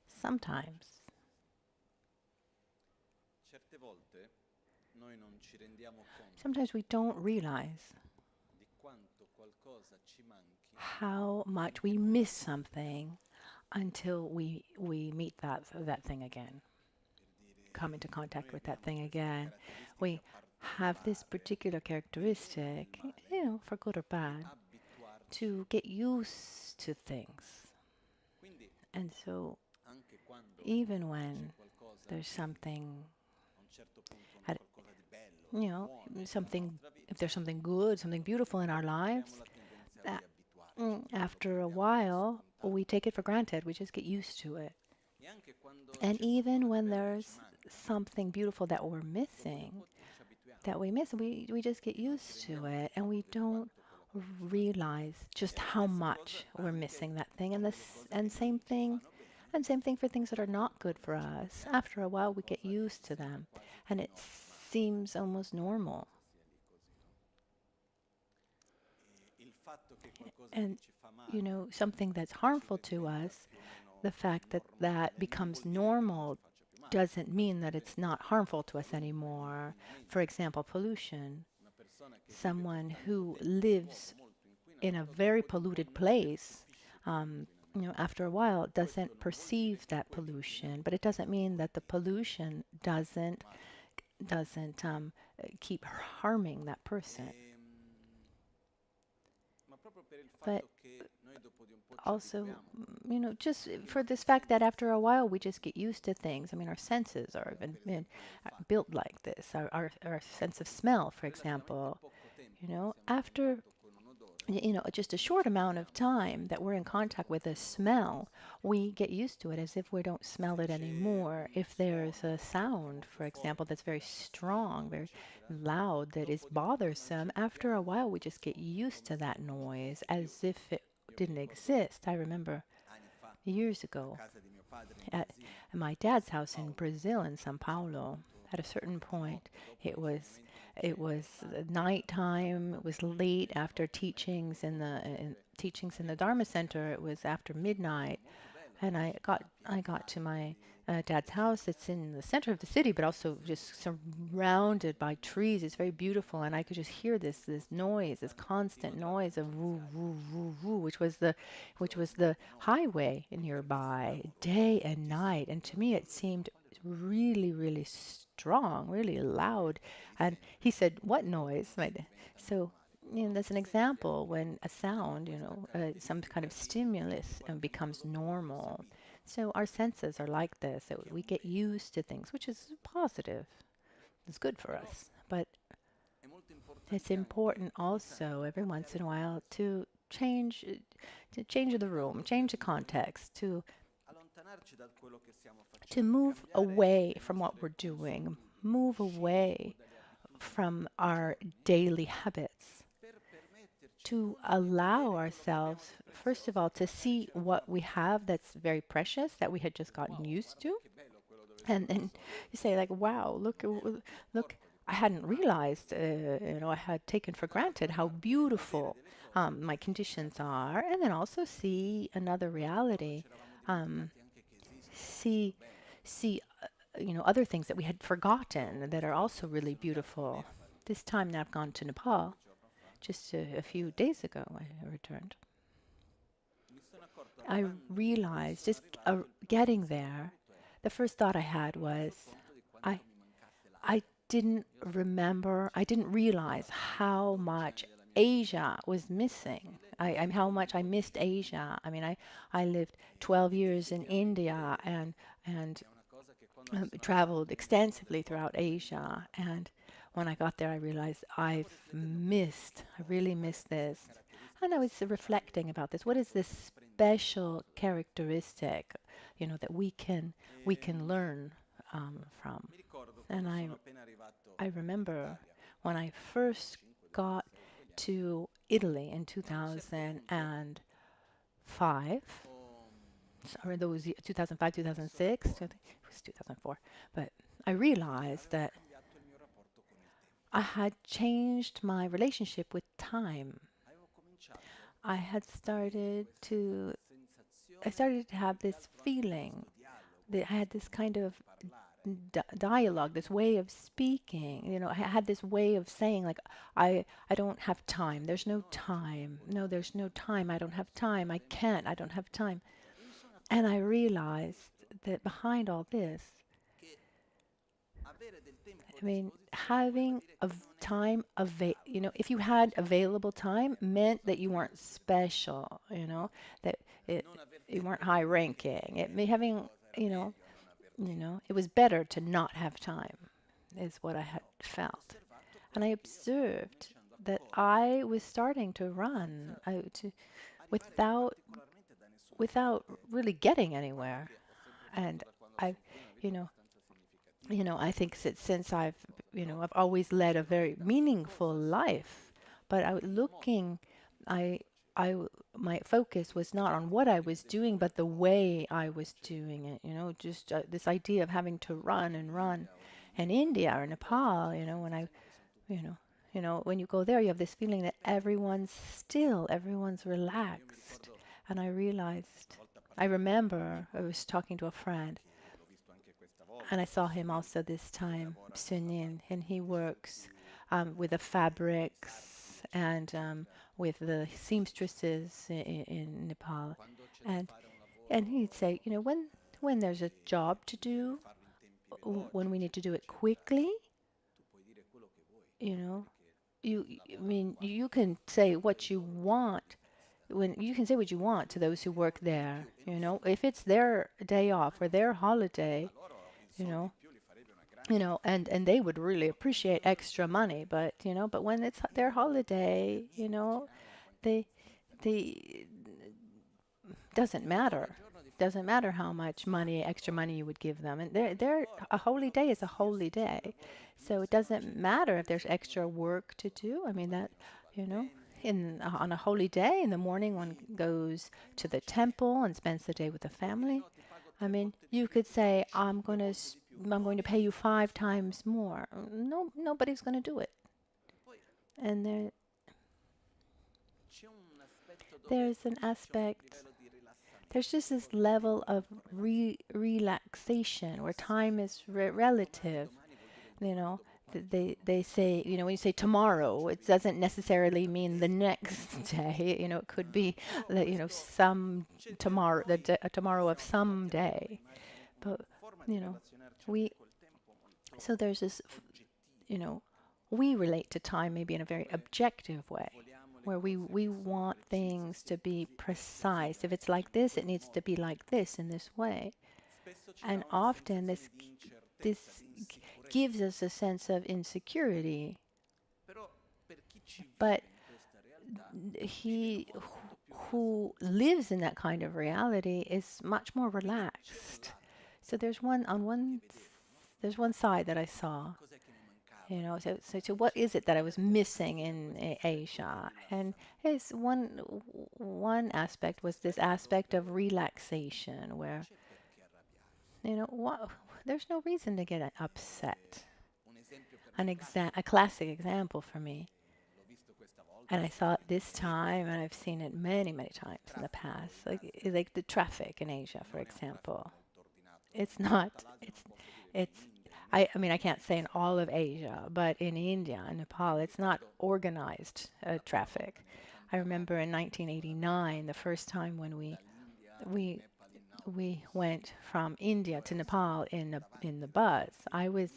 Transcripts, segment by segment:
Sometimes Sometimes we don't realize how much we miss something until we meet that thing again, come into contact with that thing again. We have this particular characteristic, for good or bad, to get used to things. And so even when there's something, at- something, if there's something good, something beautiful in our lives, after a while, we take it for granted. We just get used to it. And even when there's something beautiful that we're missing, that we miss, we just get used to it and we don't realize just how much we're missing that thing. And same thing for things that are not good for us. After a while, we get used to them and it seems almost normal. And, something that's harmful to us, the fact that that becomes normal doesn't mean that it's not harmful to us anymore. For example, pollution. Someone who lives in a very polluted place, after a while doesn't perceive that pollution, but it doesn't mean that the pollution doesn't keep harming that person. But also, just for this fact that after a while we just get used to things. I mean, our senses are been built like this. Our sense of smell, for example, after just a short amount of time that we're in contact with a smell, we get used to it as if we don't smell it anymore. If there's a sound, for example, that's very strong, very loud, that is bothersome, after a while we just get used to that noise as if it didn't exist. I remember years ago at my dad's house in Brazil, in Sao Paulo. At a certain point, it was nighttime. It was late after teachings in the Dharma Center. It was after midnight, and I got to my dad's house. It's in the center of the city, but also just surrounded by trees. It's very beautiful, and I could just hear this noise, this constant noise of woo woo woo woo, which was the highway nearby, day and night. And to me, it seemed really, really strong, really loud. And he said, "What noise?" So, that's an example when a sound, some kind of stimulus becomes normal. So our senses are like this. So we get used to things, which is positive. It's good for us. But it's important also every once in a while to change the room, change the context, to move away from what we're doing, move away from our daily habits, to allow ourselves, first of all, to see what we have that's very precious that we had just gotten used to. And then you say, like, wow, look, I hadn't realized, I had taken for granted how beautiful my conditions are. And then also see another reality, um, see, see, other things that we had forgotten that are also really beautiful. This time that I've gone to Nepal, just a few days ago, I returned. I realized just getting there, the first thought I had was, I I I didn't realize how much Asia was missing. How much I missed Asia. I mean, I lived 12 years in India and traveled extensively throughout Asia. And when I got there, I realized I really missed this. And I was reflecting about this. What is this special characteristic, that we can learn from? And I remember when I first got to Italy in 2005, or those 2005, 2006, I think it was 2004, but I realized that I had changed my relationship with time. I had started to I started to have this feeling that I had this kind of dialogue, this way of speaking. I had this way of saying, like, I don't have time. There's no time. No, there's no time. I don't have time. I can't. I don't have time. And I realized that behind all this, I mean, having time if you had available time meant that you weren't special, that it, you weren't high ranking. It may having, you know, it was better to not have time, is what I had felt. And I observed that I was starting to run without without really getting anywhere. And I, you know, I think since I've always led a very meaningful life, but I, my focus was not on what I was doing, but the way I was doing it. Just this idea of having to run and run. And India or Nepal, you know, when you go there, you have this feeling that everyone's still, everyone's relaxed. And I remember I was talking to a friend, and I saw him also this time, Sunin, and he works with the fabrics and with the seamstresses in Nepal. And he'd say, when there's a job to do, when we need to do it quickly, you know, I mean, you can say what you want. When you can say what you want to those who work there, if it's their day off or their holiday, you know, and they would really appreciate extra money, but when it's their holiday, they they doesn't matter. Doesn't matter how much money, extra money you would give them. And they're a holy day is a holy day. So it doesn't matter if there's extra work to do. I mean that, you know, on a holy day in the morning one goes to the temple and spends the day with the family. I mean, you could say I'm going to pay you 5 times more. No, nobody's going to do it. And there's an aspect. There's just this level of relaxation where time is relative. You know, they say, when you say tomorrow, it doesn't necessarily mean the next day. It could be, some tomorrow, a tomorrow of some day. But you know, we so there's this, you know, we relate to time maybe in a very objective way, where we want things to be precise. If it's like this, it needs to be like this in this way. And often this gives us a sense of insecurity. But he who lives in that kind of reality is much more relaxed. So there's one side that I saw. So what is it that I was missing in Asia? And his one aspect was this aspect of relaxation, where what, there's no reason to get upset. A classic example for me, and I saw it this time, and I've seen it many, many times in the past, like the traffic in Asia, for example. It's not. It's. I mean, I can't say in all of Asia, but in India and Nepal, it's not organized traffic. I remember in 1989, the first time when we we went from India to Nepal in the bus. I was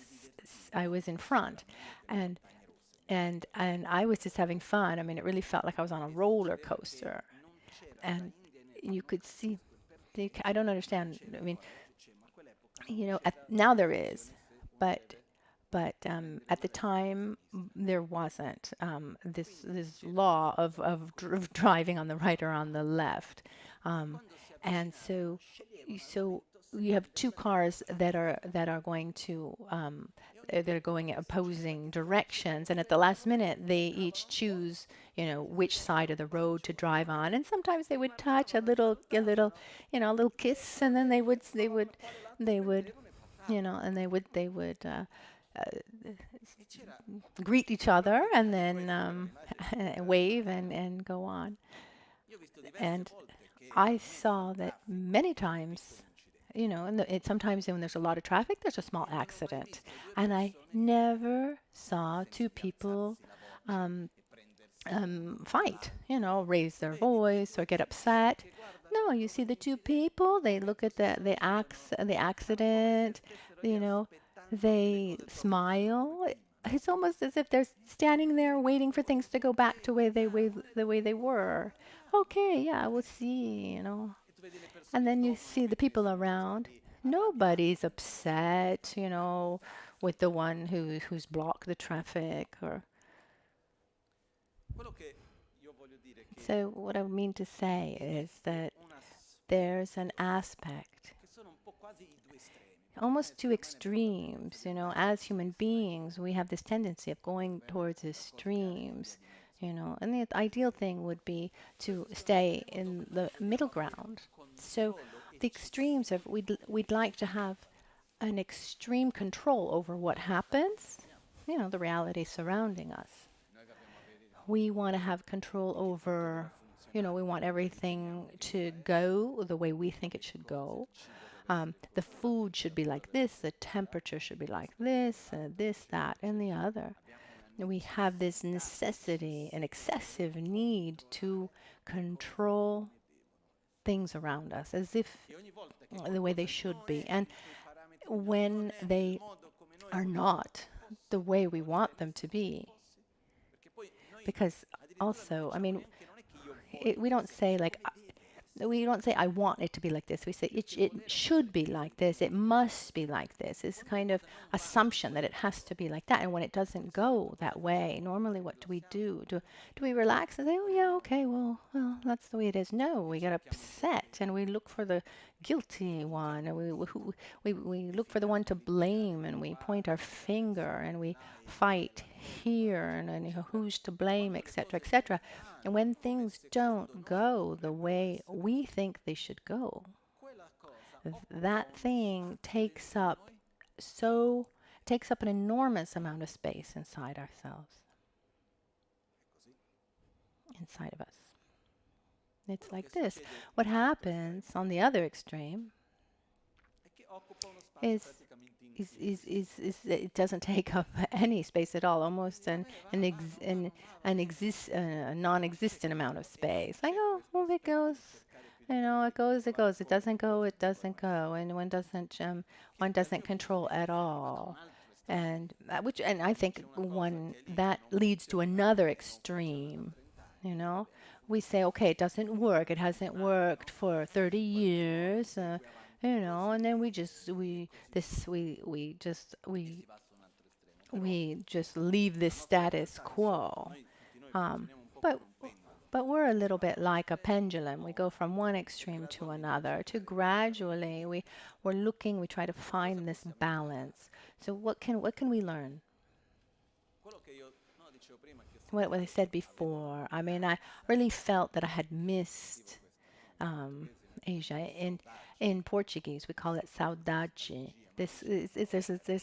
in front, and I was just having fun. I mean, it really felt like I was on a roller coaster, and you could see. I don't understand. I mean, now there is, but at the time there wasn't this law of driving on the right or on the left, and so you have two cars that are going to they're going in opposing directions, and at the last minute they each choose which side of the road to drive on, and sometimes they would touch a little kiss, and then they would and they would greet each other, and then wave and go on. And I saw that many times, and sometimes when there's a lot of traffic, there's a small accident. And I never saw two people um, fight, raise their voice or get upset. No, you see the two people, they look at the accident, you know, they smile. It's almost as if they're standing there waiting for things to go back to the way they were. Okay, yeah, we'll see. And then you see the people around. Nobody's upset, with the one who's blocked the traffic or so what I mean to say is that there's an aspect, almost two extremes. As human beings, we have this tendency of going towards extremes. And the ideal thing would be to stay in the middle ground. So the extremes of we'd like to have an extreme control over what happens, the reality surrounding us. We want to have control over, we want everything to go the way we think it should go. The food should be like this, the temperature should be like this, that, and the other. We have this necessity, an excessive need to control things around us as if the way they should be. And when they are not the way we want them to be, because also, I mean, we don't say like we don't say I want it to be like this. We say it should be like this. It must be like this. It's kind of assumption that it has to be like that. And when it doesn't go that way, normally what do we do? Do we relax and say, oh yeah, okay, well, that's the way it is? No, we get upset and we look for the guilty one, and we look for the one to blame, and we point our finger, and we fight here, and who's to blame, etc., etc. And when things don't go the way we think they should go, that thing takes up an enormous amount of space inside ourselves, inside of us. It's like this. What happens on the other extreme is it doesn't take up any space at all, almost a non-existent amount of space. Like, oh, well, if it goes, it goes, it goes. It doesn't go, it doesn't go, and one doesn't control at all. And I think one that leads to another extreme. You know, we say, okay, it doesn't work. It hasn't worked for 30 years. And then we just leave this status quo. Um, but but we're a little bit like a pendulum. We go from one extreme to another, to gradually we try to find this balance. So what can we learn? What I said before. I mean, I really felt that I had missed Asia. In Portuguese, we call it saudade. There's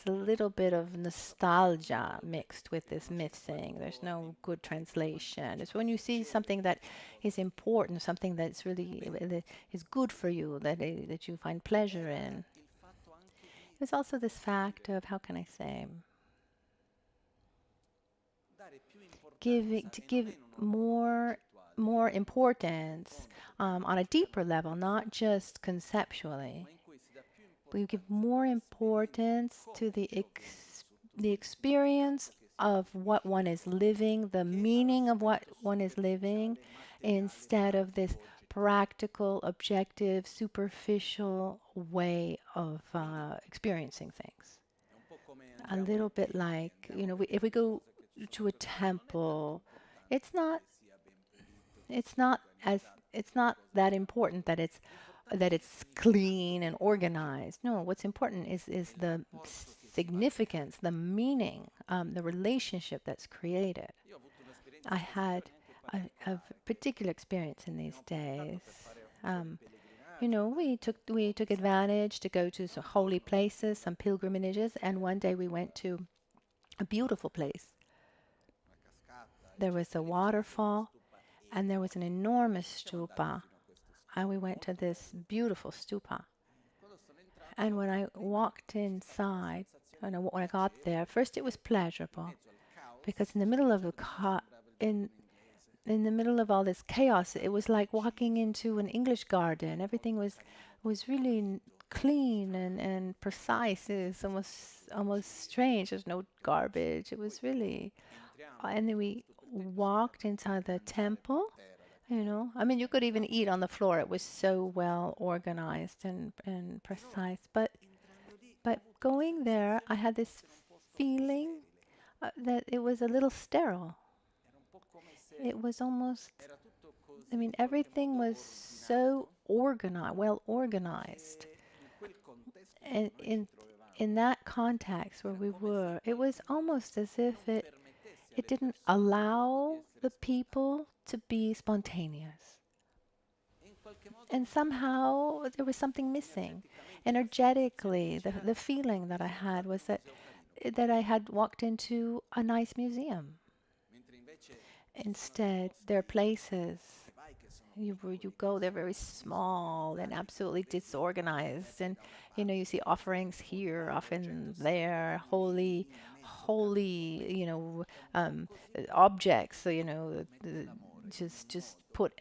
a little bit of nostalgia mixed with this missing. There's no good translation. It's when you see something that is important, something that's really that is good for you, that you find pleasure in. There's also this fact of, how can I say, give more importance on a deeper level, not just conceptually. We give more importance to the experience of what one is living, the meaning of what one is living, instead of this practical, objective, superficial way of experiencing things. A little bit like, if we go to a temple, it's not it's not as it's not that important that it's clean and organized. No, what's important is the significance, the meaning, the relationship that's created. I had a particular experience in these days. Um, we took advantage to go to some holy places, some pilgrimages, and one day we went to a beautiful place. There was a waterfall, and there was an enormous stupa. and we went to this beautiful stupa. And when I walked inside, when I got there, first it was pleasurable because in the middle of in the middle of all this chaos, it was like walking into an English garden. Everything was really clean and precise. It's almost strange. There's no garbage. It was really, and then we walked inside the temple. I mean, you could even eat on the floor. It was so well organized and precise. But going there, I had this feeling that it was a little sterile. It was almost, I mean, everything was so organized, well organized. And in that context where we were, it was almost as if it didn't allow the people to be spontaneous. And somehow there was something missing. Energetically, the feeling that I had was that I had walked into a nice museum. Instead, there are places where you go, they're very small and absolutely disorganized, and you see offerings here, often there, holy, objects. So just put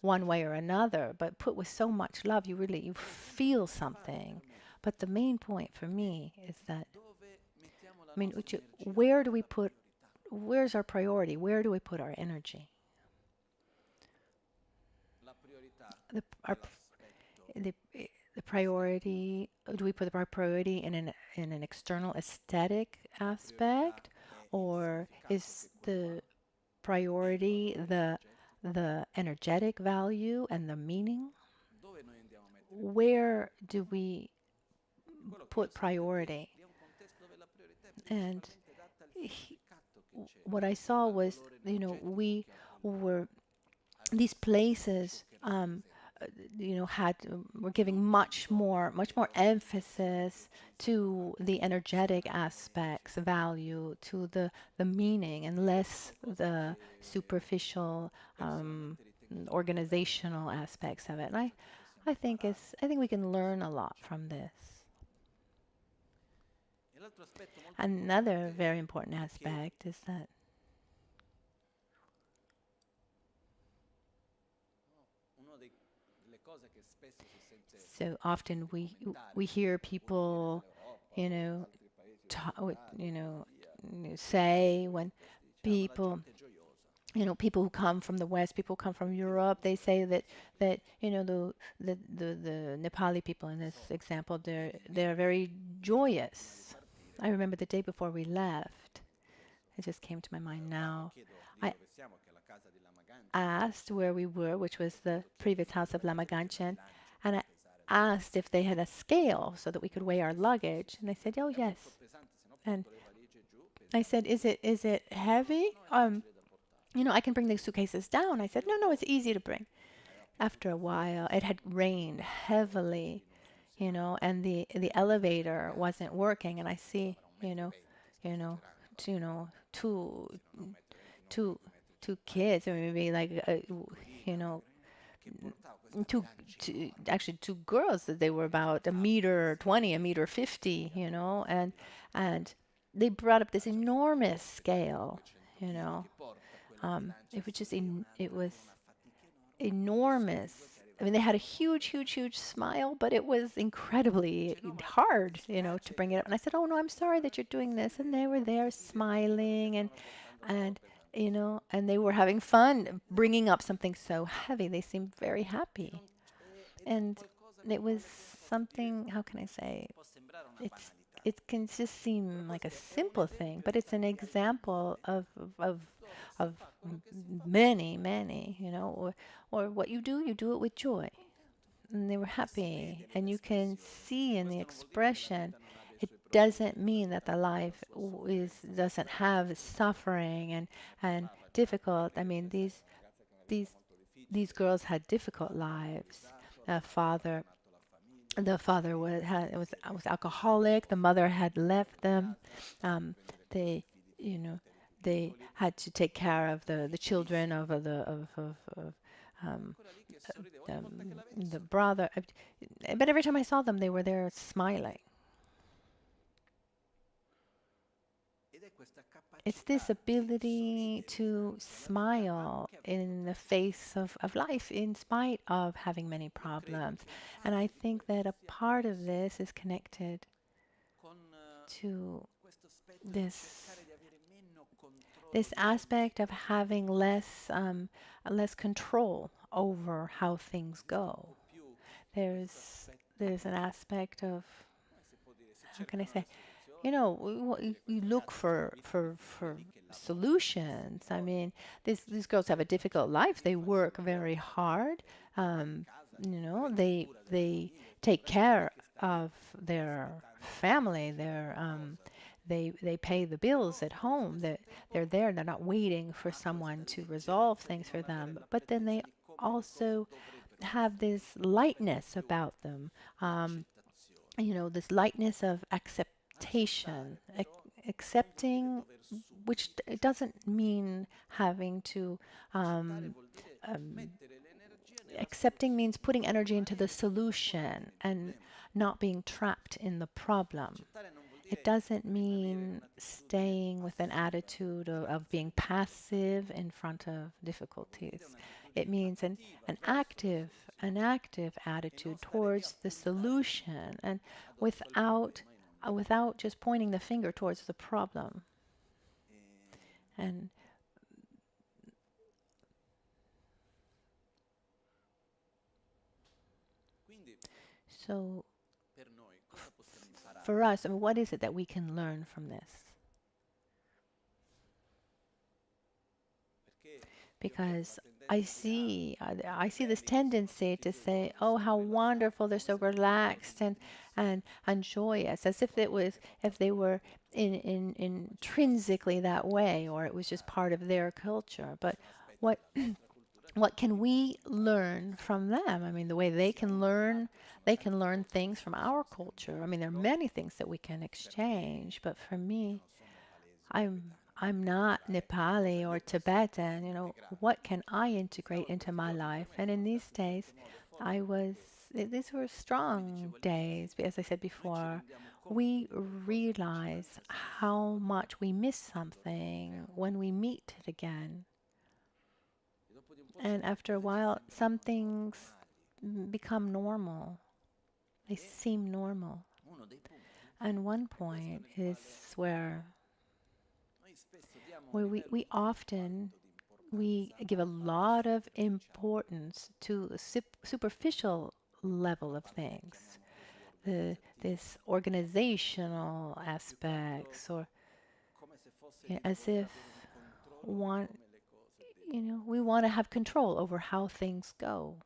one way or another, but put with so much love, you feel something. But the main point for me is that, I mean, where do we put, where's our priority? Where do we put our energy? The, our, the, the priority, do we put our priority in an external aesthetic aspect, or is the priority the energetic value and the meaning? Where do we put priority? And he, what I saw was, we were these places, had were giving much more emphasis to the energetic aspects, value, to the meaning, and less the superficial organizational aspects of it. And I think we can learn a lot from this. Another very important aspect is that so often we hear people, you know, say when people, people who come from the West, people who come from Europe, they say that the Nepali people in this example, they're very joyous. I remember the day before we left, it just came to my mind now. I asked where we were, which was the previous house of Lama Ganchen, and I asked if they had a scale so that we could weigh our luggage, and they said, "Oh yes." And I said, "Is it heavy? I can bring the suitcases down." I said, "No, no, it's easy to bring." After a while, it had rained heavily, and the elevator wasn't working, and I see, you know, two two kids, or maybe like you know actually two girls, that they were about a meter 20, a meter 50, and they brought up this enormous scale, it was it was enormous. I mean, they had a huge smile, but it was incredibly hard, to bring it up. And I said, "Oh no, I'm sorry that you're doing this." And they were there smiling, and and they were having fun bringing up something so heavy. They seemed very happy, and it was something. How can I say? It's it can just seem like a simple thing, but it's an example of of many, or what you do it with joy. And they were happy, and you can see in the expression, it doesn't mean that the life doesn't have suffering and difficult. I mean, these these girls had difficult lives. A father the father was alcoholic. The mother had left them. They, you know, they had to take care of the children of um, the, the brother. But every time I saw them, they were there smiling. It's this ability to smile in the face of life in spite of having many problems. And I think that a part of this is connected to this this aspect of having less control over how things go. There's an aspect of, how can I say, we look for solutions. I mean, these girls have a difficult life. They work very hard. Um, they take care of their family. They pay the bills at home. They're there. They're not waiting for someone to resolve things for them. But then they also have this lightness about them. Um, this lightness of acceptation, accepting, which it doesn't mean having to. Um, um, Accepting means putting energy into the solution and not being trapped in the problem. It doesn't mean staying with an attitude of being passive in front of difficulties. It means an active attitude towards the solution and without just pointing the finger towards the problem. And so for us, I mean, what is it that we can learn from this? Because I see this tendency to say, "Oh, how wonderful! They're so relaxed and joyous," as if they were intrinsically that way, or it was just part of their culture. But what what can we learn from them? I mean, the way they can learn things from our culture. I mean, there are many things that we can exchange, but for me, I'm not Nepali or Tibetan. What can I integrate into my life? And in these days, I was, these were strong days. As I said before, we realize how much we miss something when we meet it again. And after a while, some things become normal. They seem normal. And one point is where we often we give a lot of importance to the superficial level of things, this organizational aspects, or as if want we want to have control over how things go,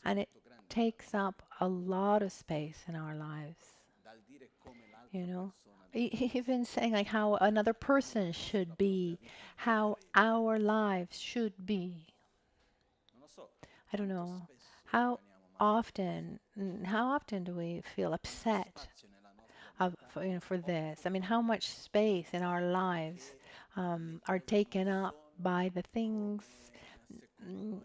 and it takes up a lot of space in our lives. You know, even saying like how another person should be, how our lives should be. I don't know. How how often do we feel upset for this? I mean, how much space in our lives are taken up by the things mm,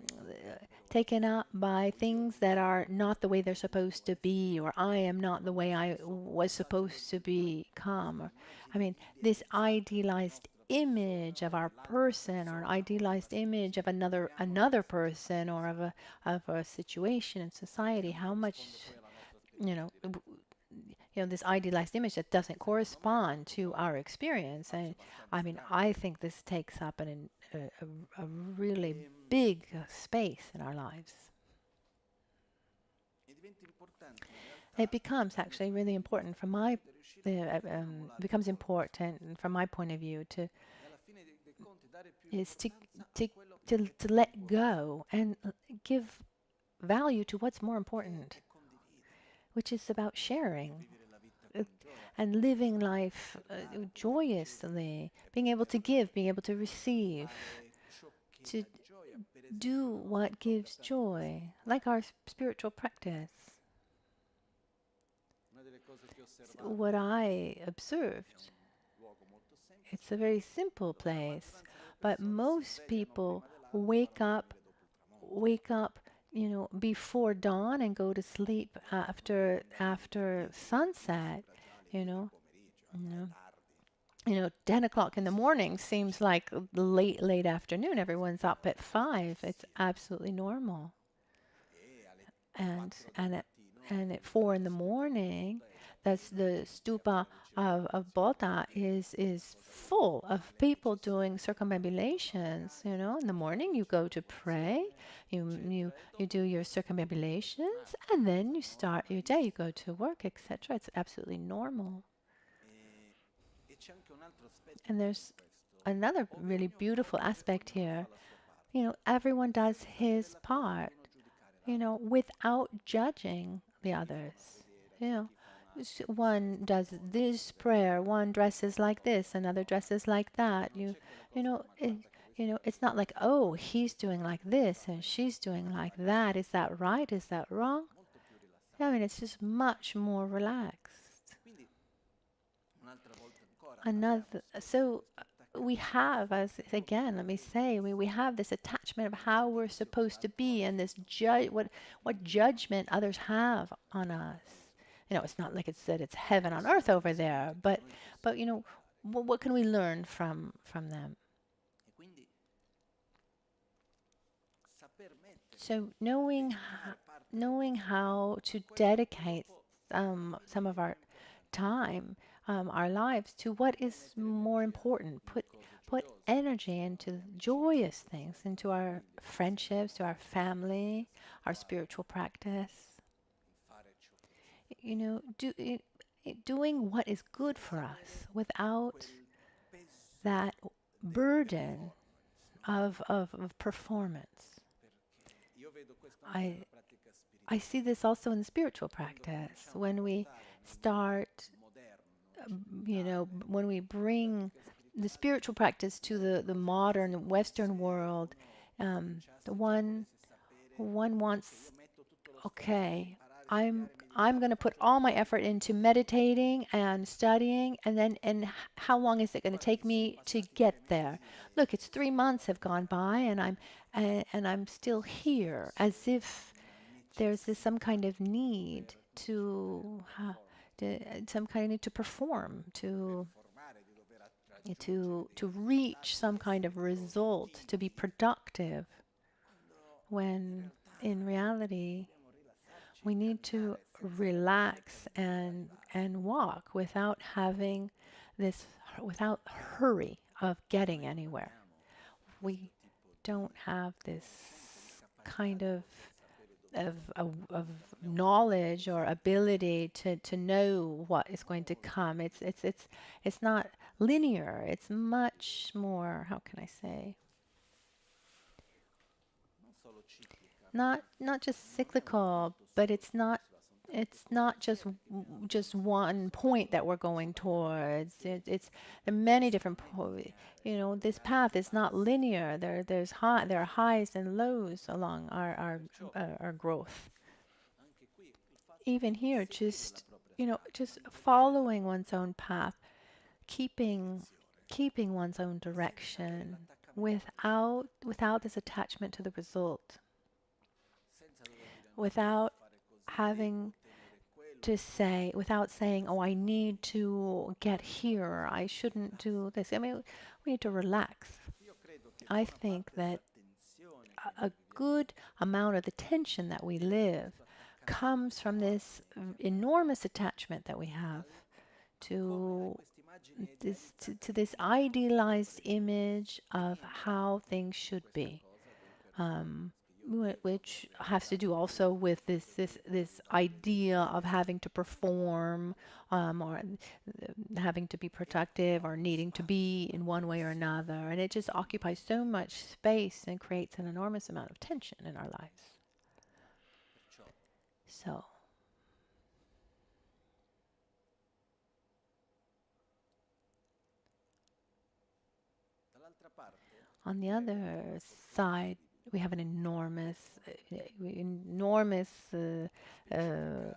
taken up by things that are not the way they're supposed to be, or I am not the way I was supposed to become. I mean, this idealized image of our person, or an idealized image of another person, or of a situation in society. How much, you know, this idealized image that doesn't correspond to our experience. And I mean, I think this takes up a really big space in our lives. It becomes actually really important becomes important from my point of view is to to let go and give value to what's more important, which is about sharing uh, and living life joyously, being able to give, being able to receive, to do what gives joy, like our spiritual practice. What I observed, it's a very simple place, but most people wake up wake up, before dawn and go to sleep after sunset, you know, you know, 10 o'clock in the morning seems like late afternoon. Everyone's up at 5. It's absolutely normal. And at 4 in the morning, that's the stupa of Bota is full of people doing circumambulations. In the morning you go to pray, you do your circumambulations, and then you start your day. You go to work, etc. It's absolutely normal. And there's another really beautiful aspect here. Everyone does his part, without judging the others. You know, one does this prayer, one dresses like this, another dresses like that. You know, it, it's not like, oh, he's doing like this and she's doing like that. Is that right? Is that wrong? I mean, it's just much more relaxed. Another, so we have, as again, let me say, we have this attachment of how we're supposed to be, and this what judgment others have on us. It's not like it's that it's heaven on earth over there, but what can we learn from them? So knowing how to dedicate some of our time, our lives to what is more important. Put energy into joyous things, into our friendships, to our family, our spiritual practice. Doing what is good for us without that burden of performance. I I see this also in the spiritual practice. When we start, when we bring the spiritual practice to the modern Western world, the one wants, okay, I'm going to put all my effort into meditating and studying, and how long is it going to take me to get there? Look, it's 3 months have gone by, and I'm still here, as if there's some kind of need some kind of need to perform, to reach some kind of result, to be productive, when in reality we need to relax and walk without hurry of getting anywhere. We don't have this kind of knowledge or ability to know what is going to come. It's not linear. It's much more, how can I say, not just cyclical, but it's not just one point that we're going towards. It's there are many different this path is not linear. There are highs and lows along our growth. Even here, just following one's own path, keeping one's own direction without this attachment to the result, without having without saying, oh, I need to get here, I shouldn't do this. I mean, we need to relax. I think that a good amount of the tension that we live comes from this enormous attachment that we have to this idealized image of how things should be, which has to do also with this idea of having to perform, or having to be productive, or needing to be in one way or another, and it just occupies so much space and creates an enormous amount of tension in our lives. So, on the other side, we have an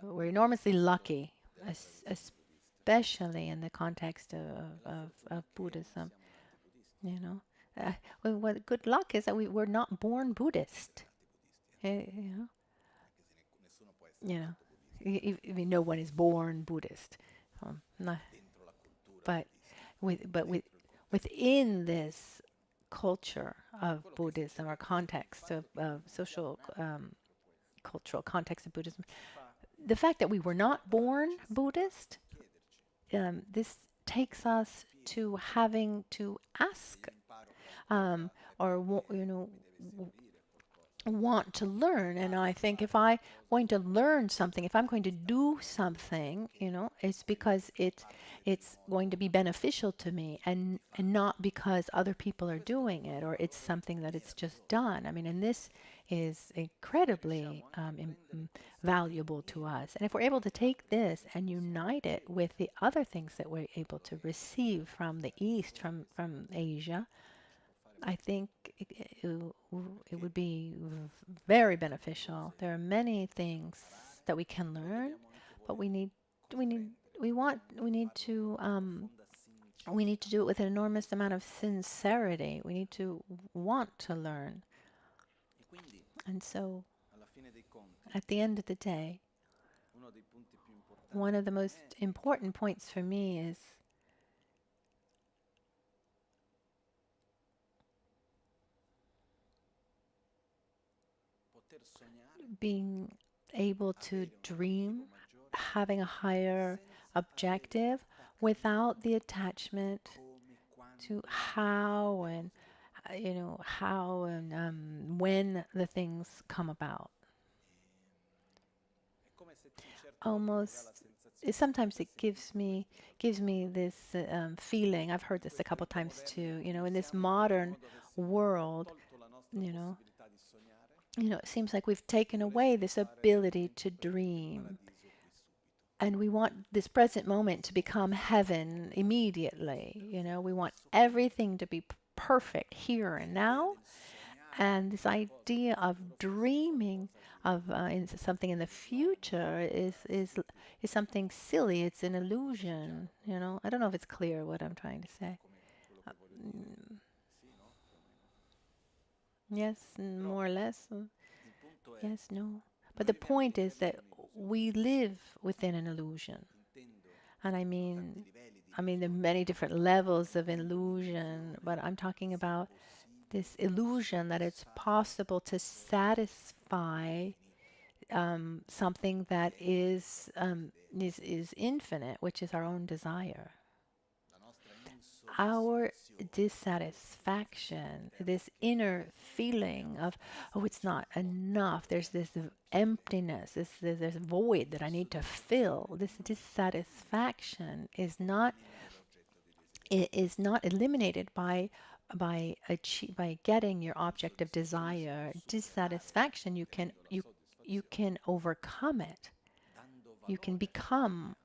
we're enormously lucky, especially in the context of Buddhism. You know, what good luck is that we're not born Buddhist. You know, you know, I mean, no one is born Buddhist, not, but within this culture of Buddhism or context of social cultural context of Buddhism, the fact that we were not born Buddhist, this takes us to having to ask or want to learn. And I think if I'm going to learn something, if I'm going to do something, it's because it's going to be beneficial to me, and not because other people are doing it or it's something that it's just done. I mean, and this is incredibly valuable to us. And if we're able to take this and unite it with the other things that we're able to receive from the East, from Asia, I think it would be very beneficial. There are many things that we can learn, but we need we need to do it with an enormous amount of sincerity. We need to want to learn. And so at the end of the day, one of the most important points for me is being able to dream, having a higher objective without the attachment to how and how and when the things come about. Almost, sometimes it gives me this feeling. I've heard this a couple times too. In this modern world, you know, it seems like we've taken away this ability to dream. And we want this present moment to become heaven immediately. We want everything to be perfect here and now. And this idea of dreaming of something in the future is something silly. It's an illusion. I don't know if it's clear what I'm trying to say. Mm, yes, more or less. Yes, no. But the point is that we live within an illusion. And I mean, there are many different levels of illusion, but I'm talking about this illusion that it's possible to satisfy something that is infinite, which is our own desire. Our dissatisfaction, this inner feeling of, oh, it's not enough. There's this emptiness, this void that I need to fill. This dissatisfaction is not eliminated by getting your object of desire. Dissatisfaction, you can overcome it. You can become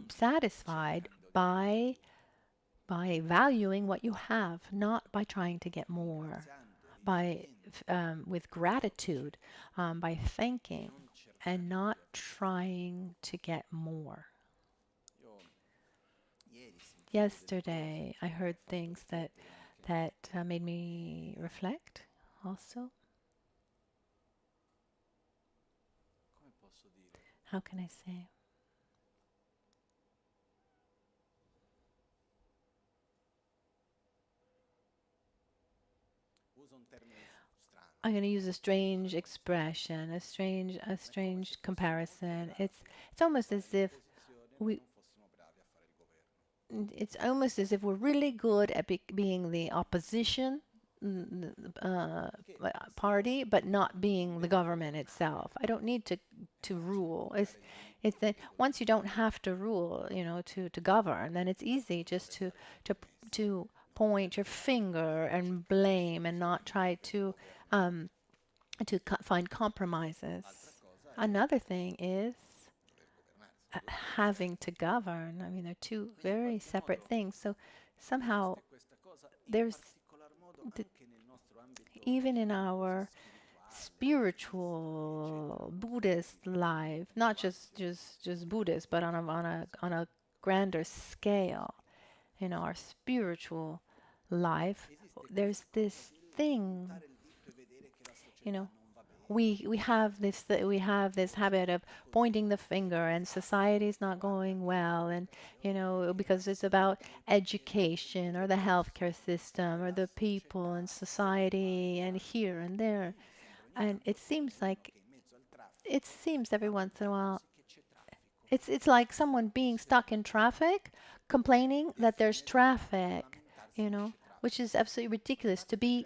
satisfied by valuing what you have, not by trying to get more, by with gratitude, by thanking, and not trying to get more. Yesterday, I heard things that made me reflect. Also, how can I say? I'm going to use a strange expression, a strange comparison. It's almost as if we it's almost as if we're really good at being the opposition party, but not being the government itself. I don't need to rule. It's that once you don't have to rule, to govern, then it's easy just to to point your finger and blame and not try um, to find compromises. Another thing is having to govern. I mean, they're two very separate things. So somehow there's th- even in our spiritual Buddhist life, not just Buddhist, but on a grander scale, our spiritual life, there's this thing, you know, we have this habit of pointing the finger, and society's not going well, and because it's about education or the healthcare system or the people and society and here and there, and it seems every once in a while it's like someone being stuck in traffic, complaining that there's traffic, which is absolutely ridiculous to be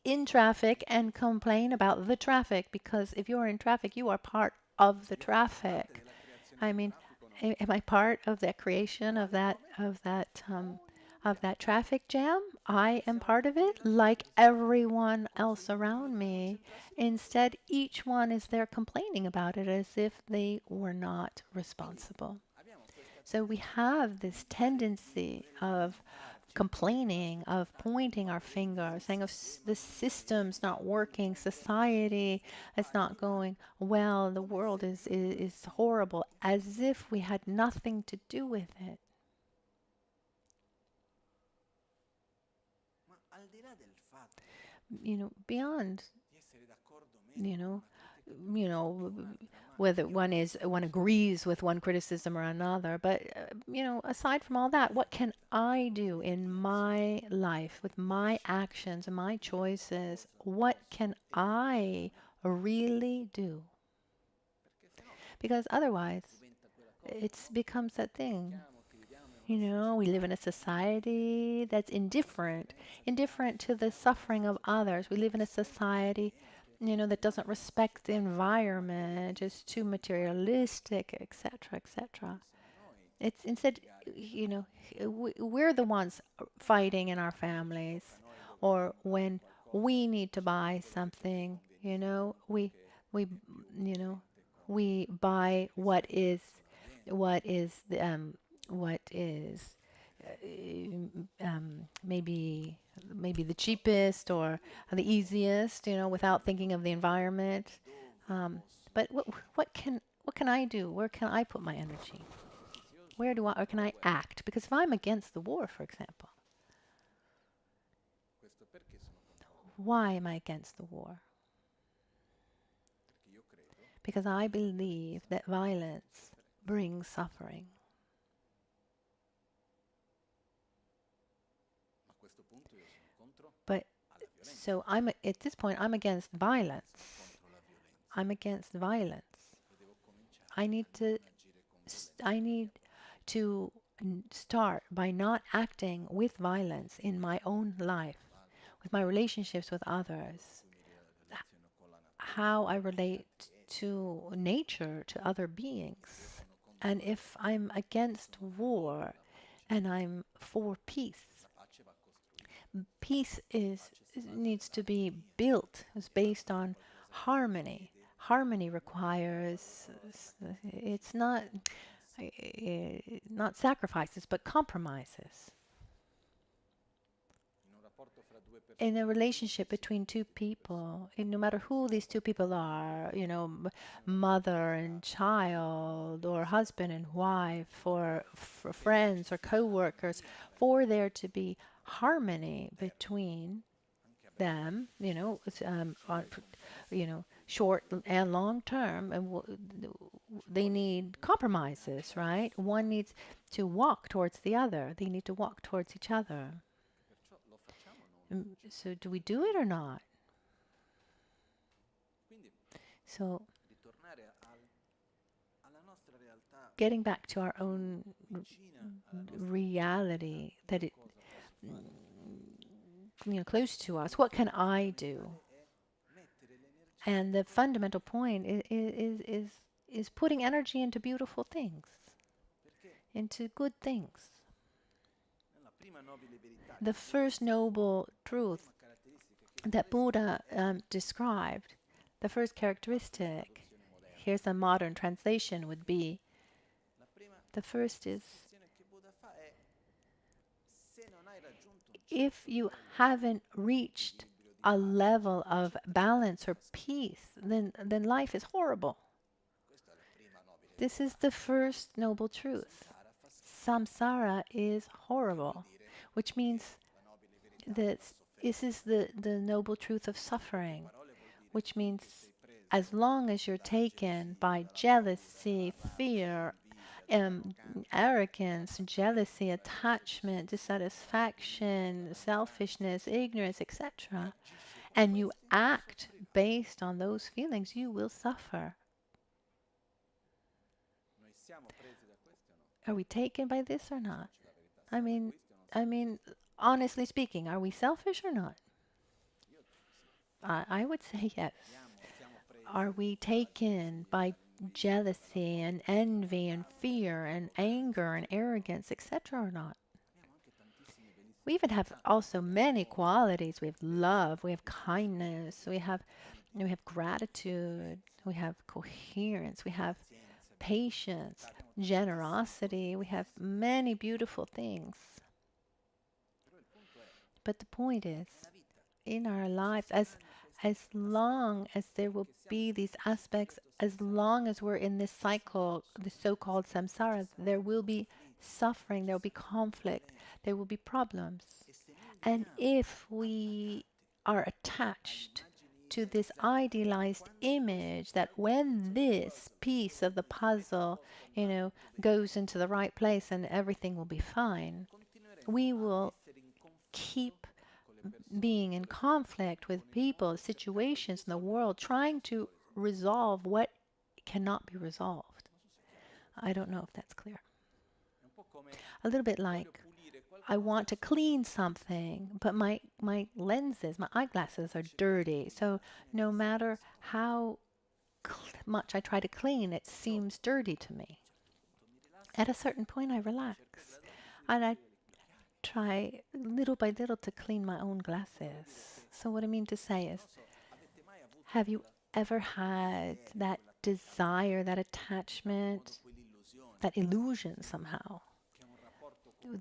in traffic and complain about the traffic, because if you're in traffic, you are part of the traffic. I mean, am I part of the creation of that traffic jam? I am part of it, like everyone else around me. Instead, each one is there complaining about it as if they were not responsible. So we have this tendency of complaining, of pointing our finger, saying, oh, the system's not working, society is not going well, the world is horrible, as if we had nothing to do with it. Beyond, you know, you know, whether one agrees with one criticism or another, but aside from all that, what can I do in my life with my actions and my choices? What can I really do? Because otherwise, it becomes that thing. We live in a society that's indifferent to the suffering of others. We live in a society, that doesn't respect the environment, is too materialistic, etc., etc. It's instead, we're the ones fighting in our families, or when we need to buy something, we, you know, we buy what is the what is maybe the cheapest or the easiest, without thinking of the environment. But what can I do? Where can I put my energy? Or can I act? Because if I'm against the war, for example, why am I against the war? Because I believe that violence brings suffering. But so at this point, I'm against violence. I'm against violence. I need to I need to start by not acting with violence in my own life, with my relationships with others, how I relate to nature, to other beings. And if I'm against war and I'm for peace, peace needs to be built, is based on harmony. Harmony requires it's not sacrifices, but compromises. In a relationship between two people, and no matter who these two people are, mother and child, or husband and wife, or friends or co-workers, for there to be harmony between them, short and long term, and they need compromises, right? One needs to walk towards the other. They need to walk towards each other. So do we do it or not? So getting back to our own reality, that it close to us, what can I do? And the fundamental point is putting energy into beautiful things, into good things. The first noble truth that Buddha described, the first characteristic, here's a modern translation, would be the first is, if you haven't reached a level of balance or peace, then life is horrible. This is the first noble truth. Samsara is horrible, which means that this is the noble truth of suffering, which means as long as you're taken by jealousy, fear, um, arrogance, jealousy, attachment, dissatisfaction, selfishness, ignorance, etc., and you act based on those feelings, you will suffer. Are we taken by this or not? I mean, I mean, honestly speaking, are we selfish or not? I would say yes. Are we taken by jealousy and envy and fear and anger and arrogance, etc., or not? We even have also many qualities. We have love, we have kindness, we have gratitude, we have coherence, we have patience, generosity. We have many beautiful things. But the point is, in our lives, as long as there will be these aspects, as long as we're in this cycle, the so-called samsara, there will be suffering, there will be conflict, there will be problems. And if we are attached to this idealized image that when this piece of the puzzle, goes into the right place and everything will be fine, we will keep being in conflict with people, situations in the world, trying to resolve what cannot be resolved. I don't know if that's clear. A little bit like I want to clean something, but my lenses, my eyeglasses are dirty. So no matter how much I try to clean, it seems dirty to me. At a certain point, I relax and I try little by little to clean my own glasses. So what I mean to say is, have you ever had that desire, that attachment, that illusion somehow,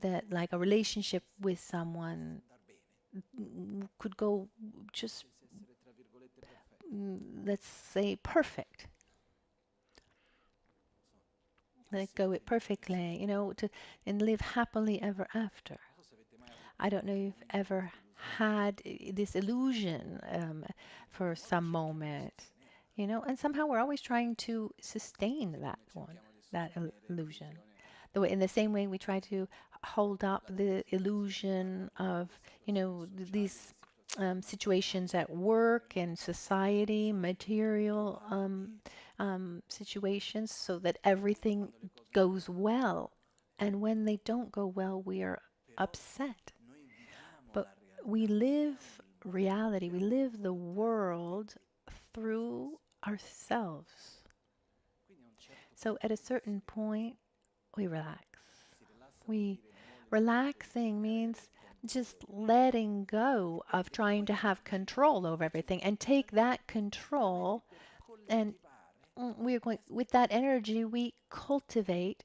that like a relationship with someone could go just, let's say, perfect, let go it perfectly, and live happily ever after. I don't know if you've ever had this illusion for some moment, and somehow we're always trying to sustain that one, that illusion. In the same way we try to hold up the illusion of, these situations at work and society, material situations, so that everything goes well. And when they don't go well, we are upset. But we live reality, we live the world through ourselves. So at a certain point, we relax. We Relaxing means just letting go of trying to have control over everything and take that control, and we're going with that energy we cultivate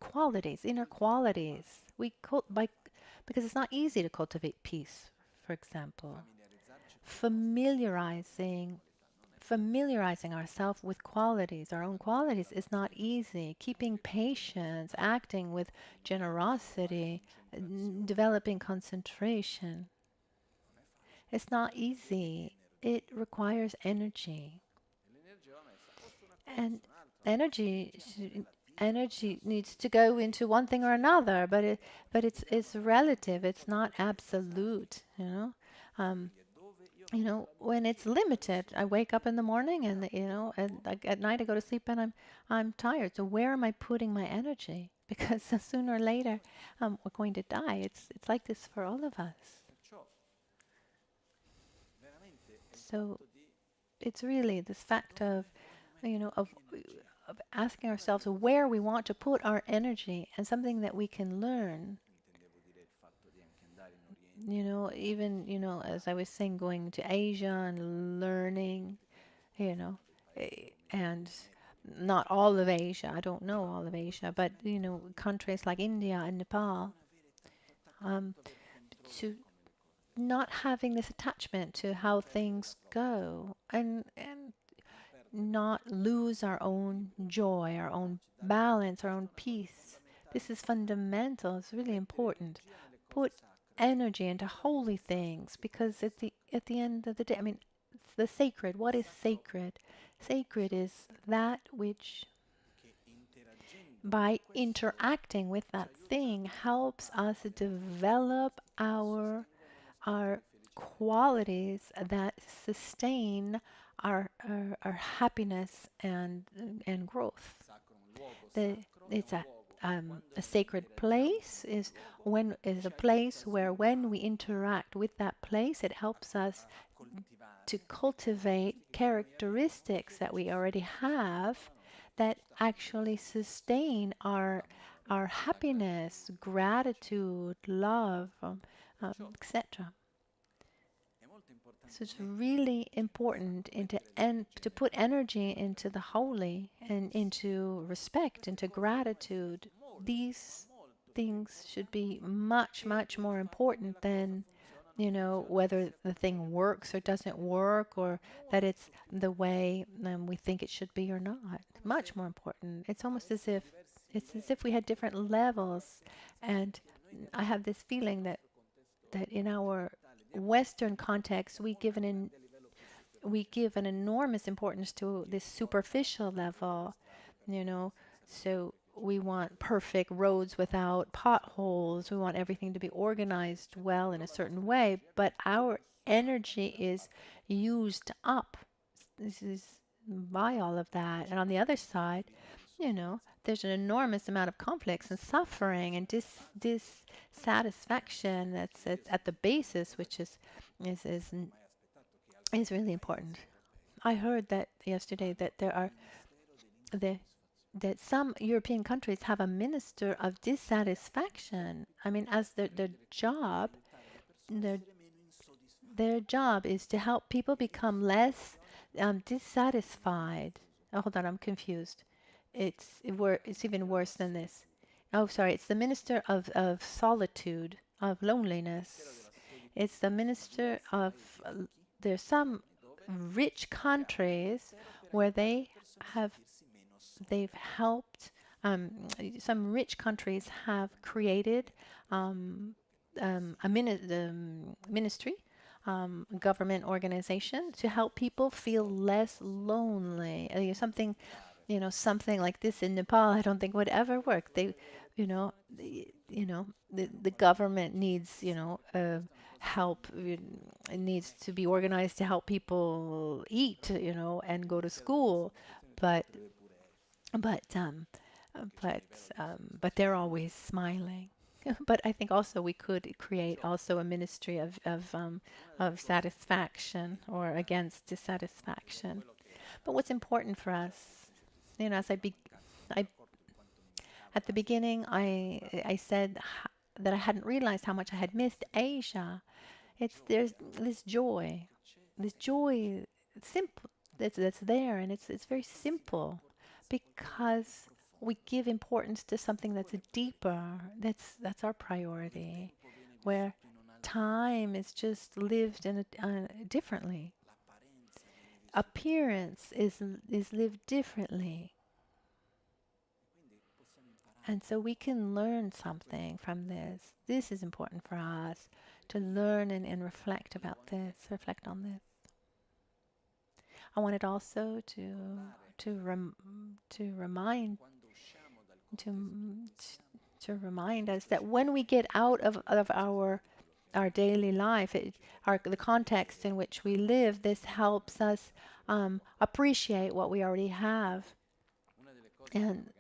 qualities, inner qualities. Because it's not easy to cultivate peace, for example. Familiarizing familiarizing ourselves with qualities, our own qualities, is not easy. Keeping patience, acting with generosity, developing concentration. It's not easy. It requires energy. And energy energy needs to go into one thing or another, but it's relative. It's not absolute. Um, when it's limited, I wake up in the morning and like at night I go to sleep and I'm tired. So where am I putting my energy? Because sooner or later, we're going to die. It's like this for all of us. So it's really this fact of, you know, of asking ourselves where we want to put our energy, and something that we can learn. Even, as I was saying, going to Asia and learning, and not all of Asia. I don't know all of Asia, but, countries like India and Nepal, um, to not having this attachment to how things go, and not lose our own joy, our own balance, our own peace. This is fundamental. It's really important. Put energy into holy things, because at the end of the day, I mean, the sacred. What is sacred? Sacred is that which, by interacting with that thing, helps us develop our qualities that sustain our happiness and growth. The, it's a sacred place is a place where when we interact with that place, it helps us to cultivate characteristics that we already have that actually sustain our happiness, gratitude, love, etc. So it's really important to put energy into the holy and into respect, into gratitude. These things should be much, much more important than, whether the thing works or doesn't work, or that it's the way we think it should be or not. Much more important. It's as if we had different levels, and I have this feeling that in our Western context, we give an enormous importance to this superficial level, you know. So we want perfect roads without potholes. We want everything to be organized well in a certain way, but our energy is used up. This is by all of that. And on the other side, there's an enormous amount of conflicts and suffering and dissatisfaction that's at the basis, which is is is really important. I heard that yesterday that the, that some European countries have a minister of dissatisfaction. I mean, as their their job is to help people become less dissatisfied. Oh, hold on, I'm confused. It's even worse than this. Oh, sorry, it's the minister of solitude, of loneliness. It's the minister of. There's some rich countries where have they've helped. Some rich countries have created ministry, government organization to help people feel less lonely. Something like this in Nepal, I don't think would ever work. The government needs, help. It needs to be organized to help people eat, and go to school. But but but they're always smiling. But I think also we could create also a ministry of satisfaction or against dissatisfaction. But what's important for us, as I at the beginning, I said that I hadn't realized how much I had missed Asia. There's this joy, simple that's there, and it's very simple because we give importance to something that's deeper. That's our priority, where time is just lived differently. Appearance is lived differently. And so we can learn something from this. This is important for us to learn and reflect about this, reflect on this. I wanted also to remind to to remind us that when we get out of our daily life, the context in which we live, this helps us appreciate what we already have. And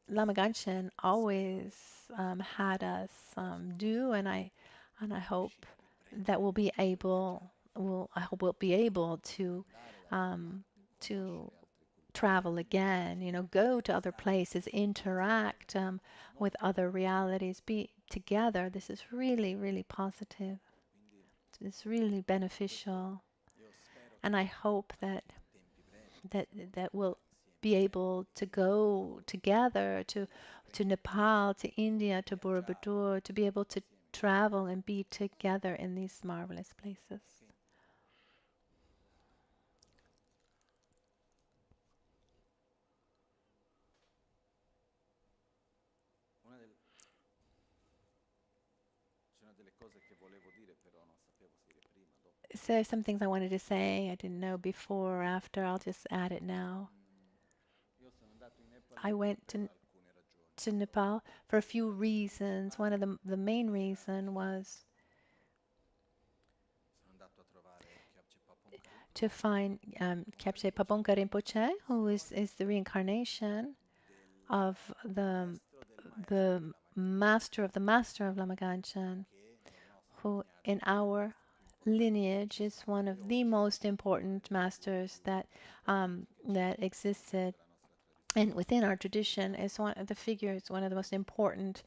Lama Ganchen always had us do, and I hope that I hope we'll be able to travel again, go to other places, interact with other realities, be together. This is really, really positive. It's really beneficial. And I hope that we'll be able to go together to Nepal, to India, to Borobudur, to be able to travel and be together in these marvelous places. So some things I wanted to say I didn't know before or after. I'll just add it now. I went to Nepal for a few reasons. One of the main reason was to find Kyabje Pabonka Rinpoche, who is the reincarnation of the master of Lama Ganchen, who in our lineage is one of the most important masters that existed. And within our tradition is one of the figures, one of the most important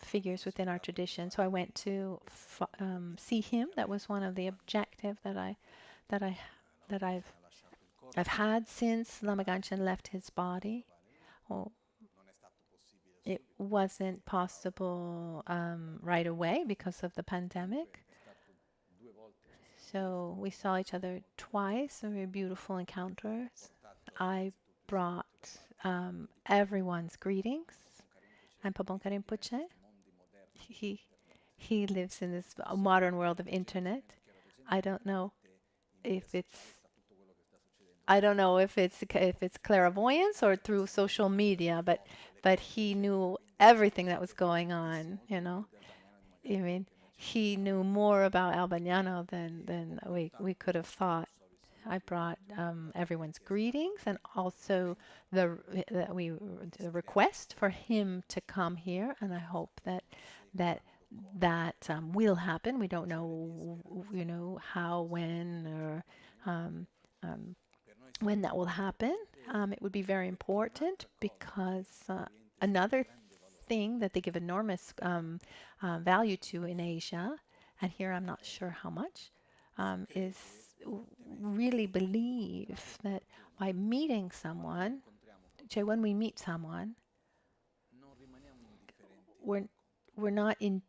figures within our tradition. So I went to see him. That was one of the objectives that I that I've had since Lama Ganchen left his body. Well, it wasn't possible right away because of the pandemic. So we saw each other twice, very beautiful encounters. I brought everyone's greetings. I'm Pabonka Rinpoche. He he lives in this modern world of internet. I don't know if it's if it's clairvoyance or through social media, but he knew everything that was going on, you know. I mean, he knew more about Albagnano than we could have thought. I brought everyone's greetings and also the the request for him to come here, and I hope that will happen. We don't know, you know, how, when, or um, um, when that will happen. It would be very important because another thing that they give enormous value to in Asia, and here I'm not sure how much, is really believe that by meeting someone, so when we meet someone, we're we're not in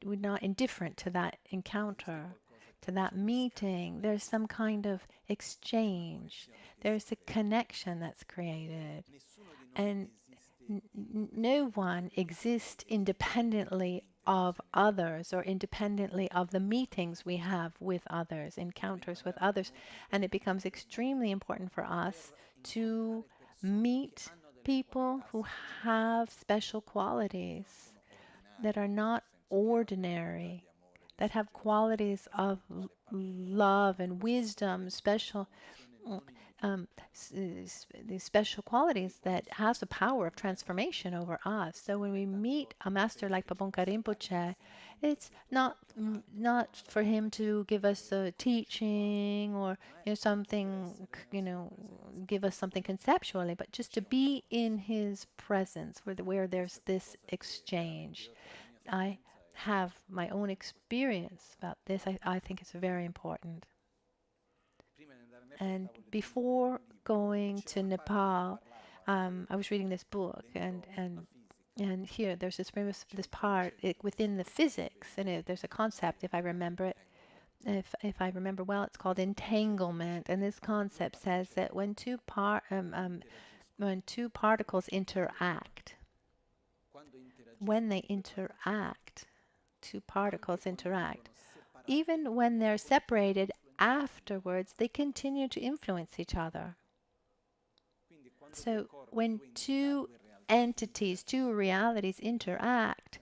we're not indifferent to that encounter, to that meeting. There's some kind of exchange. There's a connection that's created, and no one exists independently of others or independently of the meetings we have with others, encounters with others. And it becomes extremely important for us to meet people who have special qualities that are not ordinary, that have qualities of love and wisdom, special um, these special qualities that has the power of transformation over us. So when we meet a master like Pabonka Rinpoche, it's not for him to give us a teaching or something, give us something conceptually, but just to be in his presence where there's this exchange. I have my own experience about this. I think it's very important. And before going to Nepal, I was reading this book, and here there's this part within the physics, and there's a concept, if I remember it, if I remember well, it's called entanglement, and this concept says that when two particles interact, when they interact, two particles interact, even when they're separated afterwards, they continue to influence each other. So when two entities, two realities interact,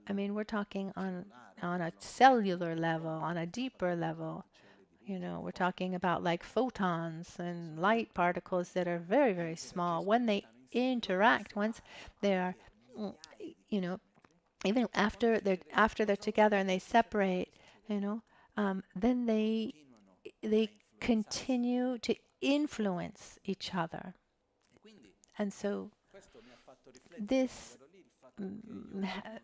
I mean, we're talking on a cellular level, on a deeper level. We're talking about like photons and light particles that are very, very small. When they interact, once they are, you know, even after they're together and they separate, then they continue to influence each other. And so this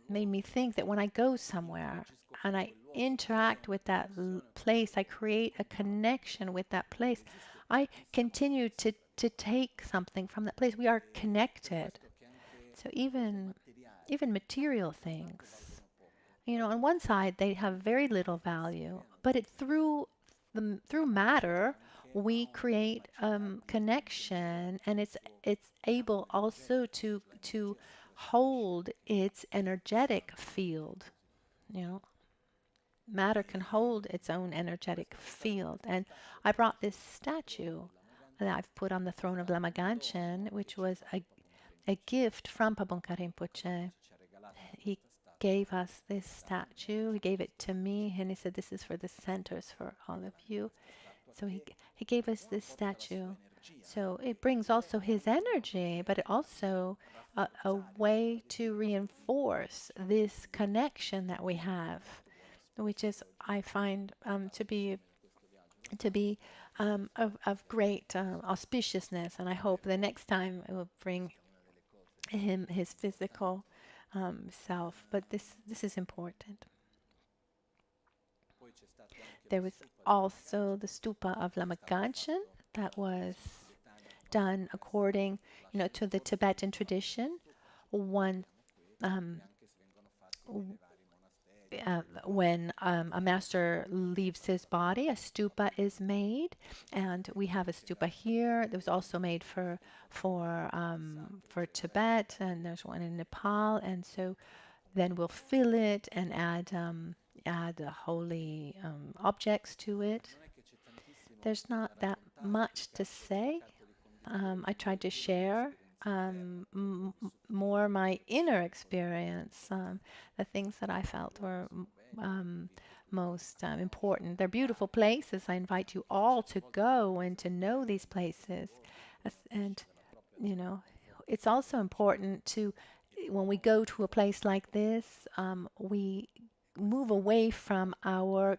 made me think that when I go somewhere and I interact with that place, I create a connection with that place. I continue to take something from that place. We are connected. So even material things, on one side they have very little value, but through matter we create connection, and it's able also to hold its energetic field. You know, matter can hold its own energetic field. And I brought this statue that I've put on the throne of Lama Ganchen, which was a gift from Pabongka Rinpoche. He gave us this statue. He gave it to me, and he said, "This is for the centers for all of you." So he gave us this statue. So it brings also his energy, but it also a way to reinforce this connection that we have, which is I find to be of great auspiciousness. And I hope the next time it will bring him his physical self. But this is important. There was also the stupa of Lama Ganchen that was done according, to the Tibetan tradition. One when a master leaves his body, a stupa is made, and we have a stupa here. It was also made for Tibet, and there's one in Nepal, and so then we'll fill it and add holy objects to it. There's not that much to say. I tried to share more my inner experience, the things that I felt were most important. They're beautiful places. I invite you all to go and to know these places. And, it's also important to, when we go to a place like this, we move away from our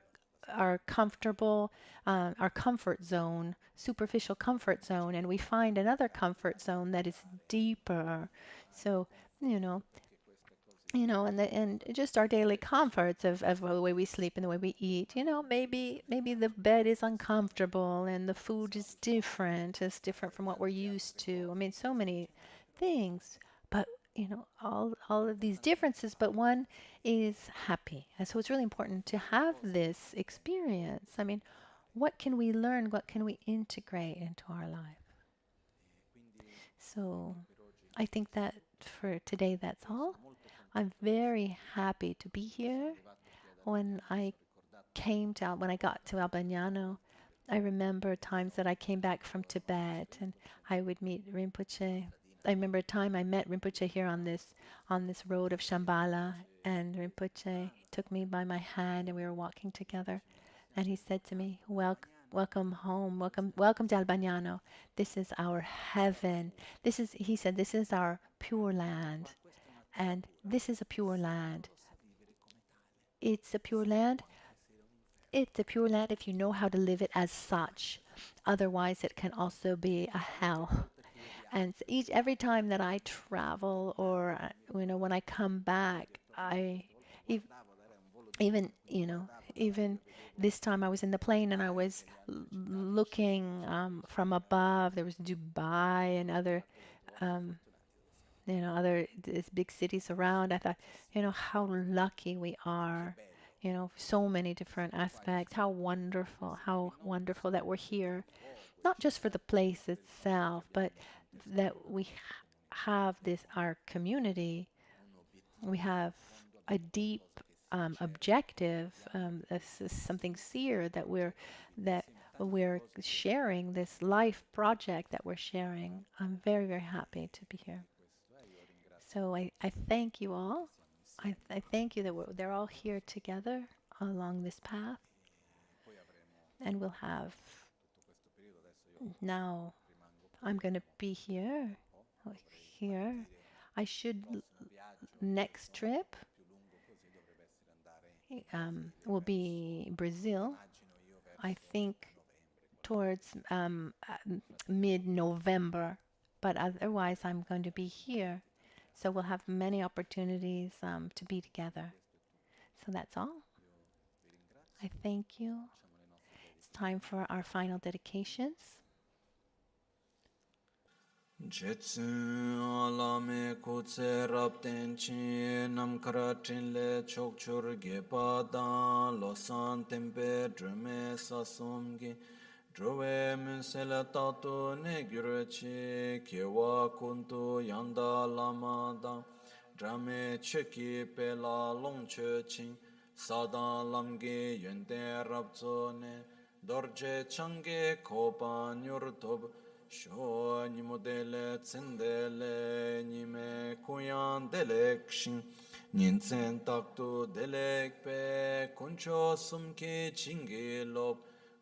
comfortable, our comfort zone, superficial comfort zone, and we find another comfort zone that is deeper. So, you know, and just our daily comforts of the way we sleep and the way we eat. Maybe the bed is uncomfortable and the food is different. It's different from what we're used to. I mean, so many things, but all of these differences, but one is happy. And so it's really important to have this experience. I mean, what can we learn? What can we integrate into our life? So I think that for today, that's all. I'm very happy to be here. When I got to Albagnano, I remember times that I came back from Tibet and I would meet Rinpoche. I remember a time I met Rinpoche here on this road of Shambhala, and Rinpoche took me by my hand and we were walking together, and he said to me, Welcome home, welcome to Albagnano. This is our heaven. He said, this is our pure land. And this is a pure land. It's a pure land. It's a pure land if you know how to live it as such. Otherwise, it can also be a hell. And every time that I travel, or when I come back, even even this time I was in the plane and I was looking from above. There was Dubai and um, other these big cities around. I thought, how lucky we are. So many different aspects. How wonderful that we're here, not just for the place itself, but that we have our community. We have a deep objective. This is something seer that we're sharing, this life project that we're sharing. I'm very, very happy to be here. So I thank you all. I thank you that they're all here together along this path. And we'll have, now I'm going to be here, like here. I should, next trip will be Brazil. I think towards mid-November, but otherwise I'm going to be here. So we'll have many opportunities to be together. So that's all. I thank you. It's time for our final dedications. Jetsun alame kutse rapten chi nam karatin le chokchur gepa dan losan tempe drume sasomgi druwe munsela tatu ne gyurchi kewa kuntu yanda lama dan drame cheki pela longche ching Sadan lamge yente rabzone dorje change kopan yurtob sho nimodele tsendele nime kuyan delekshin ninsen taktu delekpe kuncho sumke chinge lob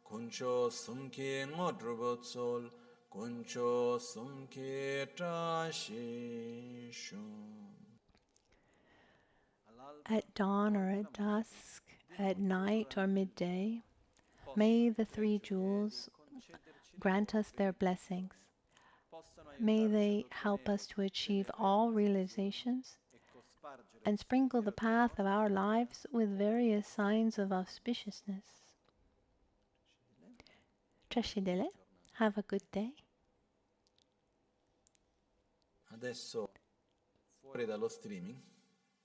kuncho sumke ngodrubotsol kuncho sumke trashi shun. At dawn or at dusk, at night or midday, may the three jewels grant us their blessings. May they help us to achieve all realizations and sprinkle the path of our lives with various signs of auspiciousness. Trashidele, have a good day. Adesso, fuori dallo streaming,